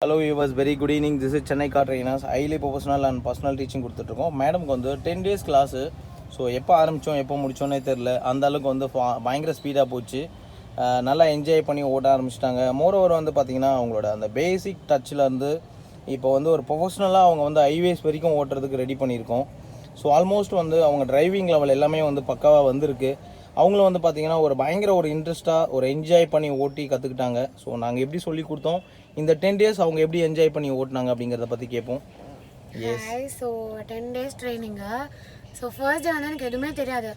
Hello viewers, very good evening. This is Chennai car trainers, highly professional and personal teaching கொடுத்துட்ருக்கோம். மேடம்க்கு வந்து 10 days class. So எப்போ ஆரம்பித்தோம் எப்போ முடித்தோன்னே தெரில. அந்த அளவுக்கு வந்து பயங்கர ஸ்பீடாக போச்சு. நல்லா என்ஜாய் பண்ணி ஓட்ட ஆரம்பிச்சிட்டாங்க. மோரோவர் வந்து பார்த்திங்கன்னா அவங்களோட அந்த பேசிக் டச்சிலேருந்து இப்போ வந்து ஒரு ப்ரொஃபஷ்னலாக அவங்க வந்து ஹைவேஸ் வரைக்கும் ஓட்டுறதுக்கு ரெடி பண்ணியிருக்கோம். ஸோ ஆல்மோஸ்ட் வந்து அவங்க டிரைவிங் லெவல் எல்லாமே வந்து பக்காவாக வந்திருக்கு. அவங்களும் வந்து பார்த்திங்கன்னா ஒரு பயங்கர ஒரு இன்ட்ரெஸ்ட்டாக ஒரு என்ஜாய் பண்ணி ஓட்டி கற்றுக்கிட்டாங்க. ஸோ நாங்கள் எப்படி சொல்லி கொடுத்தோம், இந்த 10 டேஸ் அவங்க எப்படி என்ஜாய் பண்ணி ஓட்டினாங்க அப்படிங்கிறத பற்றி கேட்போம். Hi. So 10 days training. So first day வந்து எனக்கு எதுவுமே தெரியாது,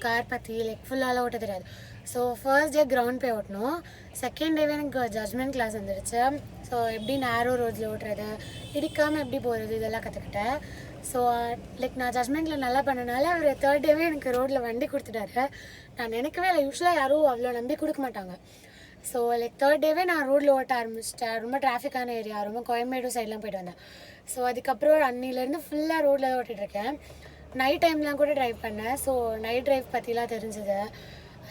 கார் பற்றி லைக் ஃபுல்லாலாம் ஓட்ட தெரியாது. ஸோ ஃபர்ஸ்ட் டே கிரவுண்ட் போய் ஓட்டணும். செகண்ட் டேவே எனக்கு ஜட்ஜ்மெண்ட் கிளாஸ் வந்துடுச்சு. ஸோ எப்படி நேரோ ரோட்ஸில் ஓட்டுறது, இடிக்காமல் எப்படி போகிறது, இதெல்லாம் கற்றுக்கிட்டேன். ஸோ லைக் நான் ஜட்ஜ்மெண்ட்டில் நல்லா பண்ணனால அவர் தேர்ட் டேவே எனக்கு ரோட்டில் வண்டி கொடுத்துட்டாரு. நான் நினைக்கவே இல்லை, யூஸ்வலாக யாரும் அவ்வளோ நம்பி கொடுக்க மாட்டாங்க. ஸோ லைக் தேர்ட் டேவே நான் ரோட்டில் ஓட்ட ஆரம்பிச்சிட்டேன். ரொம்ப டிராஃபிக்கான ஏரியா, ரொம்ப கோயம்பேடு சைட்லாம் போய்ட்டு வந்தேன். ஸோ அதுக்கப்புறம் அன்னிலேருந்து ஃபுல்லாக ரோட்டில் தான் ஓட்டிகிட்ருக்கேன். நைட் டைம்லாம் கூட ட்ரைவ் பண்ணேன். ஸோ நைட் ட்ரைவ் பற்றிலாம் தெரிஞ்சுது.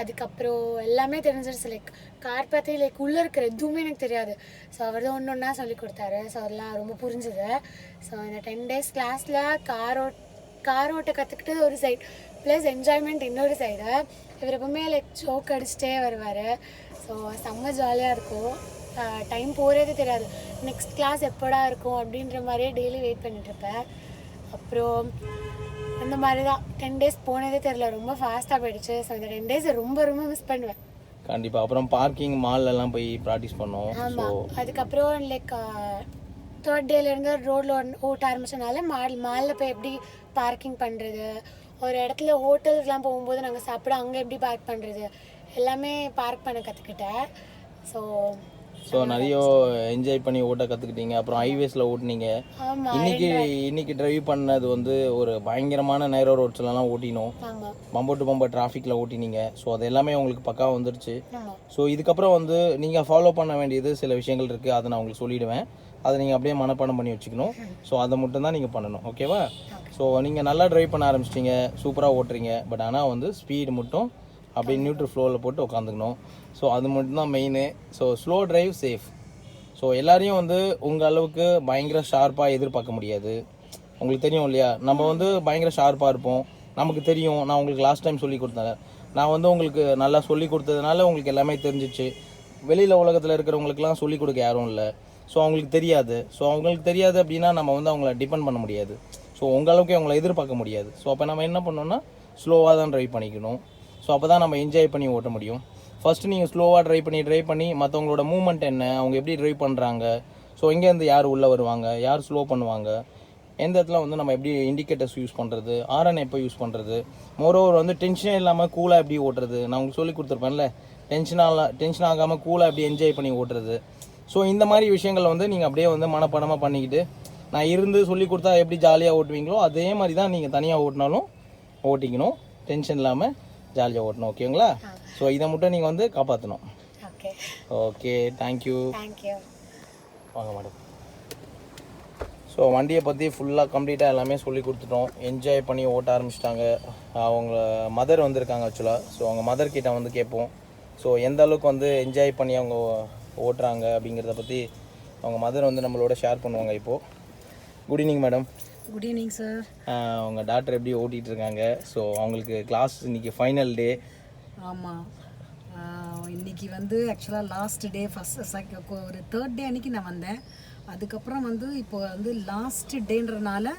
அதுக்கப்புறம் எல்லாமே தெரிஞ்சிருச்சு. லைக் கார் பற்றி லைக் உள்ளே இருக்கிற எதுவுமே எனக்கு தெரியாது. ஸோ அவர் தான் ஒன்று ஒன்றா சொல்லி கொடுத்தாரு. ஸோ அதெல்லாம் ரொம்ப புரிஞ்சுது. ஸோ இந்த 10 days கிளாஸில் கார் ஓட்ட கற்றுக்கிட்டது ஒரு சைடு, ப்ளஸ் என்ஜாய்மெண்ட் இன்னொரு சைடு. இவர் எப்பவுமே லைக் ஜோக் அடிச்சுட்டே வருவார். ஸோ செம்ம ஜாலியாக இருக்கும். டைம் போகிறதே தெரியாது. நெக்ஸ்ட் கிளாஸ் எப்போடா இருக்கும் அப்படின்ற மாதிரியே டெய்லி வெயிட் பண்ணிட்டுருப்பேன். அப்புறம் அந்த மாதிரி தான் 10 days போனதே தெரில, ரொம்ப ஃபாஸ்ட்டாக போயிடுச்சு. ஸோ இந்த 10 days ரொம்ப ரொம்ப மிஸ் பண்ணுவேன் கண்டிப்பாக. அப்புறம் பார்க்கிங் மால்லலாம் போய் ப்ராக்டிஸ் பண்ணோம். ஆமாம். அதுக்கப்புறம் லைக் தேர்ட் டேலேருந்து ரோடில் ஓட்ட ஆரம்பிச்சனால மாலில் போய் எப்படி பார்க்கிங் பண்ணுறது, ஒரு இடத்துல ஹோட்டலுக்குலாம் போகும்போது நாங்கள் சாப்பிட அங்கே எப்படி பார்க் பண்ணுறது, எல்லாமே பார்க் பண்ண கற்றுக்கிட்டேன். ஸோ நிறைய என்ஜாய் பண்ணி ஓட்ட கற்றுக்கிட்டீங்க. அப்புறம் ஹைவேஸில் ஓட்டினீங்க. இன்னைக்கு ட்ரைவ் பண்ணது வந்து ஒரு பயங்கரமான நேரோ ரோட்ஸ்லாம் ஓட்டினோம். பம்பர் டு பம்பர் டிராஃபிக்கில் ஓட்டினீங்க. ஸோ அது எல்லாமே உங்களுக்கு பக்காவாக வந்துருச்சு. ஸோ இதுக்கப்புறம் வந்து நீங்கள் ஃபாலோ பண்ண வேண்டியது சில விஷயங்கள் இருக்குது. அதை நான் உங்களுக்கு சொல்லிவிடுவேன். அதை நீங்கள் அப்படியே மனப்பாடம் பண்ணி வச்சுக்கணும். ஸோ அதை மட்டும் தான் நீங்கள் பண்ணணும், ஓகேவா? ஸோ நீங்கள் நல்லா ட்ரைவ் பண்ண ஆரம்பிச்சிட்டிங்க, சூப்பராக ஓட்டுறீங்க. பட் ஆனால் வந்து ஸ்பீடு மட்டும் அப்படியே நியூட்ரல் ஃப்ளோவில் போட்டு உட்காந்துக்கணும். ஸோ அது மட்டும்தான் main. So slow drive safe. So எல்லாரையும் வந்து உங்கள் அளவுக்கு பயங்கர ஷார்ப்பாக எதிர்பார்க்க முடியாது. உங்களுக்கு தெரியும் இல்லையா, நம்ம வந்து பயங்கர ஷார்ப்பாக இருப்போம். நமக்கு தெரியும். நான் உங்களுக்கு லாஸ்ட் டைம் சொல்லி கொடுத்தேன். நான் வந்து உங்களுக்கு நல்லா சொல்லி கொடுத்ததுனால உங்களுக்கு எல்லாமே தெரிஞ்சிச்சு. வெளியில் உலகத்தில் இருக்கிறவங்களுக்குலாம் சொல்லிக் கொடுக்க யாரும் இல்லை. ஸோ அவங்களுக்கு தெரியாது. ஸோ அவங்களுக்கு தெரியாது அப்படின்னா நம்ம வந்து அவங்கள டிபெண்ட் பண்ண முடியாது. ஸோ உங்கள் அளவுக்கு அவங்கள எதிர்பார்க்க முடியாது. ஸோ அப்போ நம்ம என்ன பண்ணோம்னா ஸ்லோவாக தான் ட்ரைவ் பண்ணிக்கணும். ஸோ அப்போ தான் நம்ம என்ஜாய் பண்ணி ஓட்ட முடியும். ஃபஸ்ட்டு நீங்கள் ஸ்லோவாக ட்ரைவ் பண்ணி மற்றவங்களோட மூவ்மெண்ட் என்ன, அவங்க எப்படி ட்ரைவ் பண்ணுறாங்க, ஸோ எங்கேருந்து யார் உள்ளே வருவாங்க, யார் ஸ்லோ பண்ணுவாங்க, எந்த இடத்துல வந்து நம்ம எப்படி இண்டிகேட்டர்ஸ் யூஸ் பண்ணுறது, ஆர்என் எப்போ யூஸ் பண்ணுறது, மோரோவர் வந்து டென்ஷனே இல்லாமல் கூலாக எப்படி ஓட்டுறது, நான் உங்களுக்கு சொல்லி கொடுத்துருப்பேன்ல, டென்ஷன் ஆகாமல் கூலாக எப்படி என்ஜாய் பண்ணி ஓட்டுறது. ஸோ இந்த மாதிரி விஷயங்கள் வந்து நீங்கள் அப்படியே வந்து மனப்படமாக பண்ணிக்கிட்டு, நான் இருந்து சொல்லி கொடுத்தா எப்படி ஜாலியாக ஓட்டுவீங்களோ அதே மாதிரி தான் நீங்கள் தனியாக ஓட்டினாலும் ஓட்டிக்கணும். டென்ஷன் இல்லாமல் ஜாலியாக ஓட்டணும், ஓகேங்களா? ஸோ இதை மட்டும் நீங்கள் வந்து காப்பாற்றணும். Okay, thank you. வாங்க மேடம். ஸோ வண்டியை பற்றி ஃபுல்லாக கம்ப்ளீட்டாக எல்லாமே சொல்லி கொடுத்துட்டோம். என்ஜாய் பண்ணி ஓட்ட ஆரம்பிச்சிட்டாங்க. அவங்க மதர் வந்திருக்காங்க ஆக்சுவலாக. ஸோ அவங்க மதர்கிட்ட வந்து கேட்போம். ஸோ எந்த அளவுக்கு வந்து என்ஜாய் பண்ணி அவங்க ஓட்டுறாங்க அப்படிங்கிறத பற்றி அவங்க மதர் வந்து நம்மளோட ஷேர் பண்ணுவாங்க. இப்போது good evening madam. Good evening sir. அவங்க டாக்டர் எப்படி ஓட்டிகிட்டு இருக்காங்க? ஸோ அவங்களுக்கு கிளாஸ் இன்றைக்கி ஃபைனல் டே. ஆமாம், இன்றைக்கி வந்து ஆக்சுவலாக லாஸ்ட் டே, ஒரு தேர்ட் டே அன்றைக்கி நான் வந்தேன். அதுக்கப்புறம் வந்து இப்போ வந்து லாஸ்ட் டேன்றனால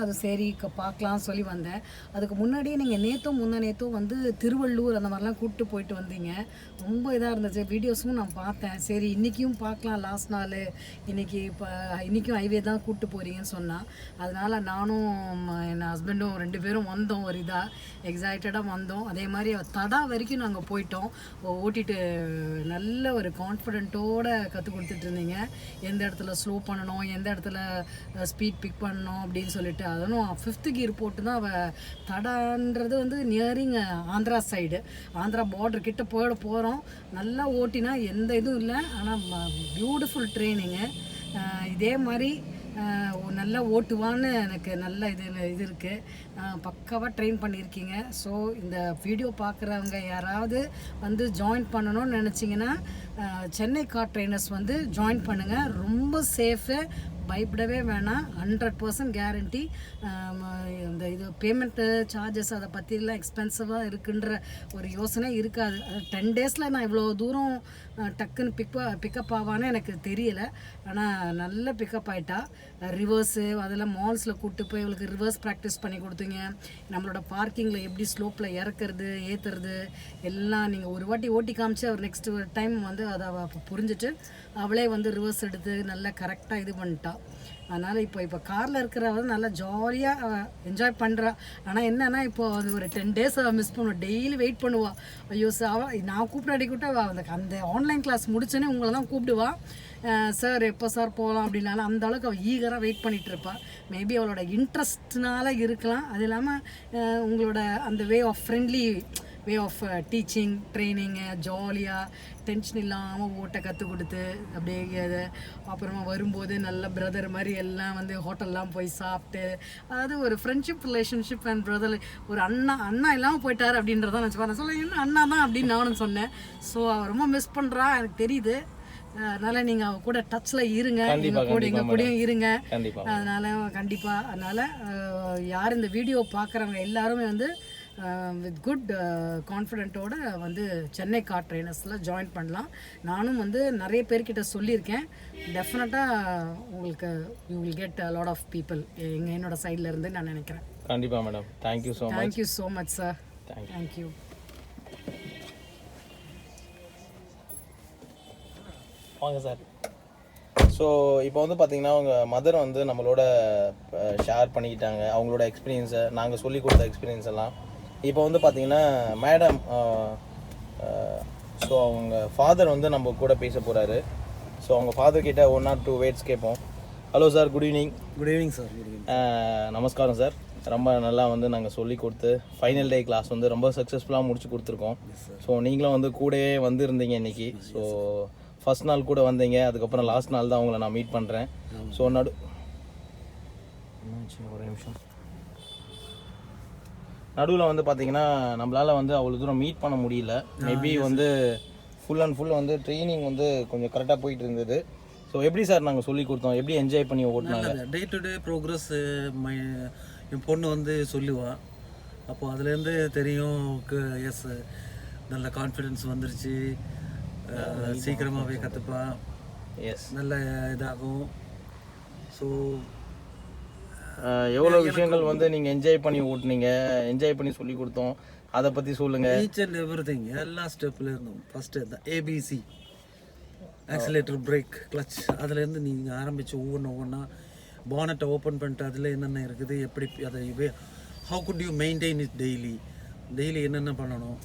அது சரி பார்க்கலாம்னு சொல்லி வந்தேன். அதுக்கு முன்னாடியே நீங்கள் முந்தா வந்து திருவள்ளூர் அந்த மாதிரிலாம் கூப்பிட்டு போயிட்டு வந்தீங்க. ரொம்ப இதாக இருந்துச்சு. வீடியோஸும் நான் பார்த்தேன். சரி இன்றைக்கும் பார்க்கலாம், லாஸ்ட் நாள் இன்றைக்கும் ஹைவே தான் கூப்பிட்டு போகிறீங்கன்னு சொன்னால், அதனால் நானும் என் ஹஸ்பண்டும் 2 பேரும் வந்தோம். ஒரு இதாக எக்ஸைட்டடாக வந்தோம். அதே மாதிரி தடா வரைக்கும் நாங்கள் போயிட்டோம். ஓட்டிட்டு நல்ல ஒரு கான்ஃபிடென்ட்டோடு கற்றுக் கொடுத்துட்டு இருந்தீங்க. எந்த இடத்துல ஸ்லோ பண்ணணும், எந்த இடத்துல ஸ்பீட் பிக் பண்ணணும் அப்படின்னு சொல்லிட்டு. அதனும் 5th gear போட்டு தான் தடான்றது வந்து nearing Andhra side, Andhra border கிட்ட போகிறோம். நல்லா ஓட்டினா எந்த இதுவும் இல்லை. ஆனால் பியூட்டிஃபுல் ட்ரைனிங்கு. இதே மாதிரி நல்லா ஓட்டுவான்னு எனக்கு நல்ல இது இருக்குது. பக்காவாக ட்ரெயின் பண்ணியிருக்கீங்க. ஸோ இந்த வீடியோ பார்க்குறவங்க யாராவது வந்து ஜாயின் பண்ணணும்னு நினச்சிங்கன்னா சென்னை கார் ட்ரைனர்ஸ் வந்து ஜாயின் பண்ணுங்கள். ரொம்ப சேஃபு, பயப்படவே வேணாம். 100% கேரண்டி. இந்த இது பேமெண்ட்டு சார்ஜஸ் அதை பற்றிலாம் எக்ஸ்பென்சிவாக இருக்குன்ற ஒரு யோசனை இருக்காது. 10 டேஸில் நான் இவ்வளோ தூரம் டக்குன்னு பிக்கப் ஆவான்னு எனக்கு தெரியல. ஆனால் நல்ல பிக்கப் ஆகிட்டா. ரிவர்ஸு அதெல்லாம் மால்ஸில் கூப்பிட்டு போய் இவளுக்கு ரிவர்ஸ் ப்ராக்டிஸ் பண்ணி கொடுத்தீங்க. நம்மளோட பார்க்கிங்கில் எப்படி ஸ்லோப்பில் இறக்குறது ஏற்றுறது எல்லாம் நீங்கள் ஒரு வாட்டி ஓட்டி காமிச்சு அவர் நெக்ஸ்ட் டைம் வந்து அதை புரிஞ்சுட்டு அவளே வந்து ரிவர்ஸ் எடுத்து நல்லா கரெக்டாக இது பண்ணிட்டா. அதனால் இப்போ காரில் இருக்கிறவ நல்லா ஜாலியாக என்ஜாய் பண்ணுறா. ஆனால் என்னென்னா இப்போ அது ஒரு 10 டேஸ் மிஸ் பண்ணுவோம். டெய்லி வெயிட் பண்ணுவாள். ஐயோ சார் நான் கூப்பிட்டு அந்த ஆன்லைன் கிளாஸ் முடிச்சோன்னே உங்களை தான் கூப்பிடுவா. சார் எப்போ சார் போகலாம் அப்படின்னாலும் அந்த அளவுக்கு அவள் ஈகராக வெயிட் பண்ணிகிட்டு இருப்பாள். மேபி அவளோட இன்ட்ரெஸ்ட்னால இருக்கலாம். அது இல்லாமல் உங்களோட அந்த வே ஆஃப் டீச்சிங் ட்ரைனிங்கு ஜாலியாக டென்ஷன் இல்லாமல் ஓட்ட கற்றுக் கொடுத்து அப்படியே அப்புறமா வரும்போது நல்ல பிரதர் மாதிரி எல்லாம் வந்து ஹோட்டல்லாம் போய் சாப்பிட்டு, அதாவது ஒரு ஃப்ரெண்ட்ஷிப் ரிலேஷன்ஷிப் அண்ட் பிரதர், ஒரு அண்ணா இல்லாமல் போயிட்டார் அப்படின்றதான் நினச்சிப்பா. நான் சொல்ல என்ன அண்ணா தான் அப்படின்னு நானும் சொன்னேன். ஸோ அவள் ரொம்ப மிஸ் பண்ணுறா எனக்கு தெரியுது. அதனால் நீங்கள் அவள் கூட டச்சில் இருங்க, எங்கள் கூடயும் இருங்க. அதனால் கண்டிப்பாக அதனால் யார் இந்த வீடியோ பார்க்குறவங்க எல்லாருமே வந்து வித் குட் கான்ஃபிடென்ட்டோடு வந்து சென்னை கார் ட்ரைனர்ஸில் ஜாயின் பண்ணலாம். நானும் வந்து நிறைய பேர்கிட்ட சொல்லியிருக்கேன். டெஃபினட்டாக உங்களுக்கு you will get a lot of people என்னோட சைடில் இருந்து நான் நினைக்கிறேன். கண்டிப்பாக madam. Thank you so much sir. Thank you. வாங்க சார். ஸோ இப்போ வந்து பார்த்தீங்கன்னா அவங்க மதர் வந்து நம்மளோட ஷேர் பண்ணிக்கிட்டாங்க அவங்களோட எக்ஸ்பீரியன்ஸை, நாங்கள் சொல்லி கொடுத்த எக்ஸ்பீரியன்ஸ் எல்லாம். இப்போ வந்து பார்த்தீங்கன்னா மேடம், ஸோ அவங்க ஃபாதர் வந்து நம்ம கூட பேச போகிறாரு. ஸோ அவங்க ஃபாதர் கிட்ட 1 or 2 வேர்ட்ஸ் கேட்போம். Hello sir, good evening. Good evening sir. நமஸ்காரம் சார். ரொம்ப நல்லா வந்து நாங்கள் சொல்லி கொடுத்து ஃபைனல் டே கிளாஸ் வந்து ரொம்ப சக்ஸஸ்ஃபுல்லாக முடிச்சு கொடுத்துருக்கோம். ஸோ நீங்களும் வந்து கூடவே வந்து இருந்தீங்க இன்றைக்கி. ஸோ ஃபர்ஸ்ட் நாள் கூட வந்தீங்க, அதுக்கப்புறம் லாஸ்ட் நாள் தான் அவங்கள நான் மீட் பண்ணுறேன். ஸோ ஒரு நிமிஷம், நடுவில் வந்து பார்த்தீங்கன்னா நம்மளால் வந்து அவ்வளோ தூரம் மீட் பண்ண முடியல. மேபி வந்து ஃபுல் அண்ட் ஃபுல் வந்து ட்ரைனிங் வந்து கொஞ்சம் கரெக்டாக போயிட்டு இருந்தது. ஸோ எப்படி சார் நாங்கள் சொல்லி கொடுத்தோம், எப்படி என்ஜாய் பண்ணி ஓட்டினாங்க? டே டு டே ப்ரோக்ரஸ் என் பொண்ணு வந்து சொல்லுவாள். அப்போது அதுலேருந்து தெரியும் எஸ் நல்ல கான்ஃபிடென்ஸ் வந்துருச்சு, சீக்கிரமாகவே கற்றுப்பா, எஸ் நல்ல இதாகும். ஸோ எவ்வளோ விஷயங்கள் வந்து நீங்கள் என்ஜாய் பண்ணி ஓட்டுனீங்க, என்ஜாய் பண்ணி சொல்லி கொடுத்தோம், அதை பற்றி சொல்லுங்கள். ஈச் அண்ட் எவ்ரி திங் எல்லா ஸ்டெப்பில் இருந்தோம். ஃபஸ்ட்டு இந்த ABC ஆக்சிலேட்டர், பிரேக், கிளச், அதுலேருந்து நீங்கள் ஆரம்பித்து ஒவ்வொன்றா பானட்டை ஓப்பன் பண்ணிட்டு அதில் என்னென்ன இருக்குது, எப்படி அதை how good you maintain it daily என்னென்ன பண்ணணும்,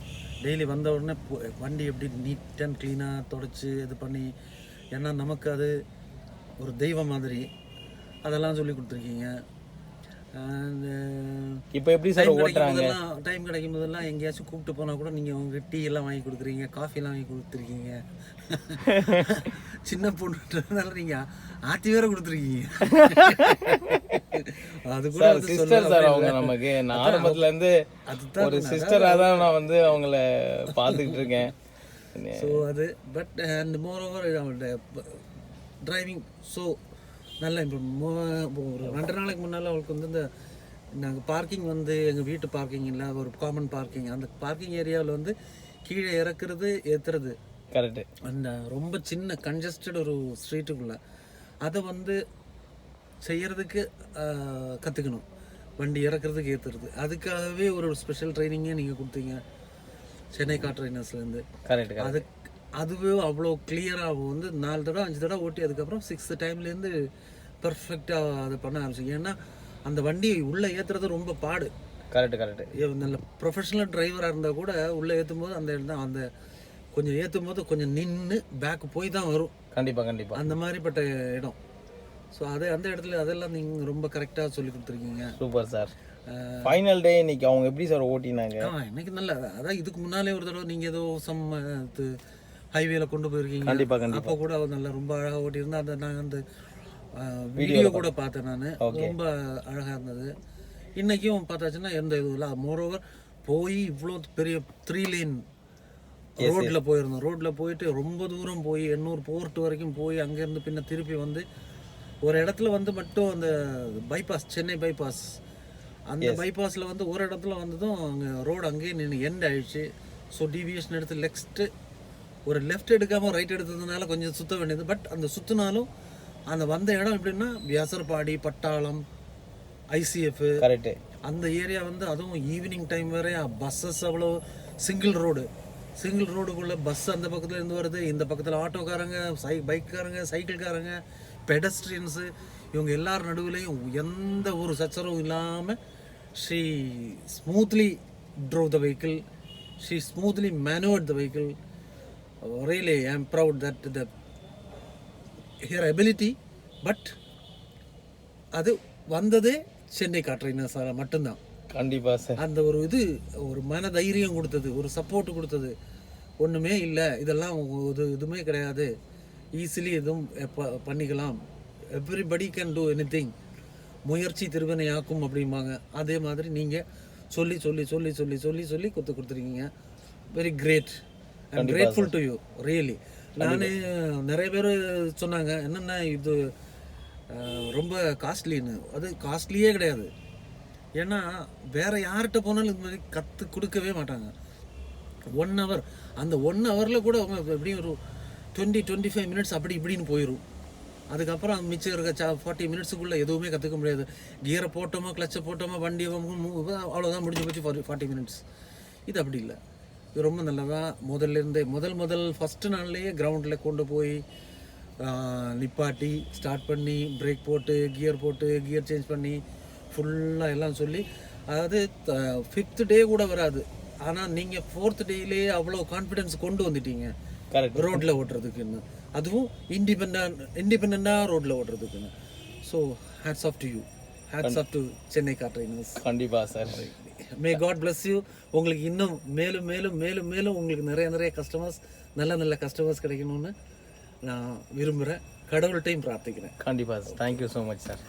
டெய்லி வந்த உடனே வண்டி எப்படி நீட் அண்ட் க்ளீனாக தொடச்சி இது பண்ணி, ஏன்னா நமக்கு அது ஒரு தெய்வம் மாதிரி, அதெல்லாம் சொல்லி கொடுத்துருக்கீங்க. இப்போ எப்படி சார் ஓட்டுறாங்க? டைம் கிடைக்கும் போதெல்லாம் எங்கேயாச்சும் கூப்பிட்டு போனால் கூட நீங்கள் உங்க டீ எல்லாம் வாங்கி கொடுக்குறீங்க, காஃபி எல்லாம் வாங்கி கொடுத்துருக்கீங்க. சின்ன பொண்ணுன்றதுனால நீங்கள் ஆத்தி வேற கொடுத்துருக்கீங்க. அது கூட சிஸ்டர் சார் அவங்க நமக்கு. நான் ஆரம்பத்துல இருந்து ஒரு சிஸ்டராக தான் நான் வந்து அவங்கள பார்த்துக்கிட்டு இருக்கேன். ஸோ அது but and more over driving so நல்லா இப்போ ஒரு 2 நாளைக்கு முன்னால் அவளுக்கு வந்து இந்த நாங்கள் பார்க்கிங் வந்து எங்கள் வீட்டு பார்க்கிங் இல்லை, ஒரு காமன் பார்க்கிங், அந்த பார்க்கிங் ஏரியாவில் வந்து கீழே இறக்குறது ஏற்றுறது கரெக்டு, அந்த ரொம்ப சின்ன கன்ஜஸ்டட் ஒரு ஸ்ட்ரீட்டுக்குள்ளே அதை வந்து செய்கிறதுக்கு கற்றுக்கணும். வண்டி இறக்குறதுக்கு ஏற்றுறது, அதுக்காகவே ஒரு ஸ்பெஷல் ட்ரைனிங்கே நீங்கள் கொடுத்தீங்க சென்னை கார் ட்ரைனர்ஸ்லேருந்து. கரெக்ட். அதுவே அவ்வளோ கிளியராக வந்து 4 தடவை 5 தடவை ஓட்டி அதுக்கப்புறம் 6th டைம்லேருந்து பர்ஃபெக்டாக அதை பண்ண ஆரம்பிச்சிங்க. ஏன்னா அந்த வண்டி உள்ளே ஏற்றுறது ரொம்ப பாடு. கரெக்டு. நல்ல ப்ரொஃபஷனல் டிரைவராக இருந்தால் கூட உள்ளே ஏற்றும் போது அந்த கொஞ்சம் ஏற்றும் போது கொஞ்சம் நின்று பேக்கு போய் தான் வரும். கண்டிப்பாக அந்த மாதிரிப்பட்ட இடம். ஸோ அந்த இடத்துல அதெல்லாம் நீங்கள் ரொம்ப கரெக்டாக சொல்லி கொடுத்துருக்கீங்க. Super sir. ஃபைனல் டே இன்னைக்கு அவங்க எப்படி சார் ஓட்டினாங்க? இன்னைக்கு நல்லா, அதான் இதுக்கு முன்னாலே ஒரு தடவை நீங்கள் ஏதோ ஹைவேல கொண்டு போயிருக்கீங்க. கண்டிப்பாக அப்போ கூட நல்லா ரொம்ப அழகாக ஓட்டியிருந்தா. நான் அந்த வீடியோ கூட பார்த்தேன் நான், ரொம்ப அழகாக இருந்தது. இன்றைக்கும் பார்த்தாச்சுன்னா எந்த இதுவும் இல்லை. மோரோவர் போய் இவ்வளோ பெரிய 3 லேன் ரோட்டில் போயிருந்தோம். ரோட்டில் போயிட்டு ரொம்ப தூரம் போய் எண்ணூர் போர்ட் வரைக்கும் போய் அங்கேருந்து பின்ன திருப்பி வந்து ஒரு இடத்துல வந்து மட்டும் அந்த பைபாஸ், சென்னை பைபாஸ், அந்த பைபாஸில் வந்து ஒரு இடத்துல வந்ததும் அங்கே ரோடு அங்கேயே நின்று எண்ட் ஆயிடுச்சு. ஸோ டிவியேஷன் எடுத்து நெக்ஸ்ட்டு ஒரு லெஃப்ட் எடுக்காமல் ரைட் எடுத்ததுனால கொஞ்சம் சுற்ற வேண்டியது. பட் அந்த சுற்றினாலும் அந்த வந்த இடம் எப்படின்னா வியாசர்பாடி, பட்டாளம், ICF கரெக்டு. அந்த ஏரியா வந்து அதுவும் ஈவினிங் டைம் வேற பஸ்ஸஸ் அவ்வளோ சிங்கிள் ரோடுக்குள்ளே பஸ் அந்த பக்கத்தில் இருந்து வருது, இந்த பக்கத்தில் ஆட்டோக்காரங்க, பைக்காரங்க, சைக்கிள்காரங்க, பெடஸ்ட்ரியன்ஸு, இவங்க எல்லார் நடுவுலையும் எந்த ஒரு சச்சரவும் இல்லாமல் she smoothly drove the vehicle, she smoothly maneuvered the vehicle. Really I am proud that her ability. But அது வந்ததே சென்னை காற்றையினஸால் மட்டும்தான். கண்டிப்பாக சார். அந்த ஒரு மன தைரியம் கொடுத்தது, ஒரு சப்போர்ட் கொடுத்தது. ஒன்றுமே இல்லை, இதெல்லாம் எதுவுமே கிடையாது, ஈஸிலி எதுவும் பண்ணிக்கலாம், எவ்ரிபடி கேன் டூ எனிதிங், முயற்சி திருவினை ஆக்கும் அப்படிம்பாங்க. அதே மாதிரி நீங்கள் சொல்லி சொல்லி சொல்லி சொல்லி சொல்லி சொல்லி கொடுத்துருக்கீங்க. Very great. I am grateful to you really. நான் நிறைய பேர் சொன்னாங்க என்னென்ன இது ரொம்ப காஸ்ட்லின்னு. அது காஸ்ட்லியே கிடையாது. ஏன்னா வேறு யார்கிட்ட போனாலும் இது மாதிரி கற்று கொடுக்கவே மாட்டாங்க. 1 hour, அந்த 1 hourல கூட அவங்க எப்படியும் ஒரு 20-25 minutes அப்படி இப்படின்னு போயிடும். அதுக்கப்புறம் மிச்சம் இருக்க 40 minutesக்குள்ளே எதுவுமே கற்றுக்க முடியாது. கியரை போட்டோமா, கிளச்சை போட்டோமா, வண்டி அவ்வளோதான், முடிஞ்சு போச்சு 40 minutes. இது அப்படி இல்லை. இது ரொம்ப நல்லதாக முதல் ஃபஸ்ட்டு நாள்லேயே கிரவுண்டில் கொண்டு போய் நிப்பாட்டி ஸ்டார்ட் பண்ணி பிரேக் போட்டு கியர் சேஞ்ச் பண்ணி ஃபுல்லாக எல்லாம் சொல்லி, அதாவது 5th day கூட வராது. ஆனால் நீங்கள் 4th டேலேயே அவ்வளோ கான்ஃபிடென்ஸ் கொண்டு வந்துட்டீங்க ரோட்டில் ஓட்டுறதுக்குன்னு, அதுவும் இண்டிபெண்டாக ரோட்டில் ஓட்டுறதுக்குன்னு. So hats off to you, hats off to Chennai காற்றையினஸ். கண்டிப்பாக sir. May God bless you. உங்களுக்கு இன்னும் மேலும் மேலும் மேலும் மேலும் உங்களுக்கு நிறைய கஸ்டமர்ஸ், நல்ல கஸ்டமர்ஸ் கிடைக்கணும்னு நான் விரும்புகிறேன், கடவுள்கிட்டையும் பிரார்த்திக்கிறேன். கண்டிப்பாக sir. Thank you so much sir.